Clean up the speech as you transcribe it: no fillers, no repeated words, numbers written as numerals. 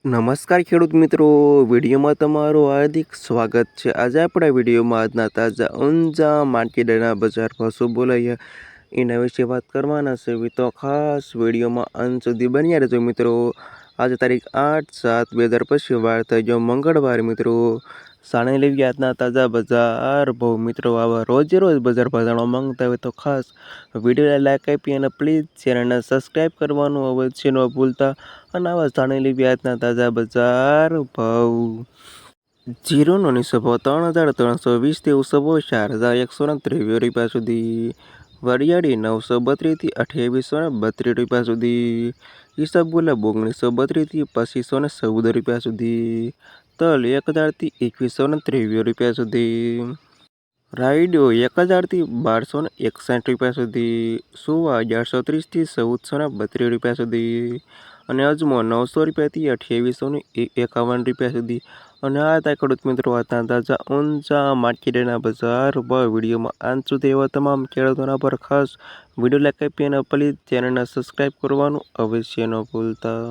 નમસ્કાર ખેડૂત મિત્રો, વિડીયોમાં તમારું હાર્દિક સ્વાગત છે। આજે આપણા વિડીયોમાં આજના તાજા ઊંઝા માર્કેટના બજાર ભાવ શું બોલાયા એના વિશે વાત કરવાના છે। તો ખાસ વિડીયોમાં અંત સુધી બન્યા રહેજો મિત્રો। આજે તારીખ 8/7/2025 વાર થઈ ગયો મંગળવાર મિત્રો। સાણે લેવી આજના તાજા બજાર ભાવ મિત્રો। આવા રોજે રોજ બજાર ભાવ જાણવા માંગતા હોય તો ખાસ વિડીયોને લાઈક આપી અને પ્લીઝ ચેનલને સબસ્ક્રાઈબ કરવાનું અવશ્ય ન ભૂલતા। અને આવા જાણી લેવી આજના તાજા બજાર ભાવ। જીરોનો નીચો ભાવ 3,320 ઊંચો ભાવ 4,123 રૂપિયા સુધી। વરિયાળી 932 થી 2832 રૂપિયા સુધી। ઈસબગુલ 1932 થી 2514 રૂપિયા સુધી। તલ 1,000 થી 2123 રૂપિયા સુધી। રાયડો 1,000 થી 1261 રૂપિયા સુધી। સુવા 1130 થી 1432 રૂપિયા સુધી। અને અજમો 900 રૂપિયાથી 2851 રૂપિયા સુધી। અને આ હતા ખેડૂત મિત્રો આજના તાજા ઊંઝા માર્કેટના બજાર ભાવ। વિડીયોમાં અંત સુધી એવા તમામ ખેડૂતોના પર ખાસ વિડીયો લાઈક આપી અને પ્લીઝ ચેનલને સબસ્ક્રાઈબ કરવાનું અવશ્ય ન ભૂલતા।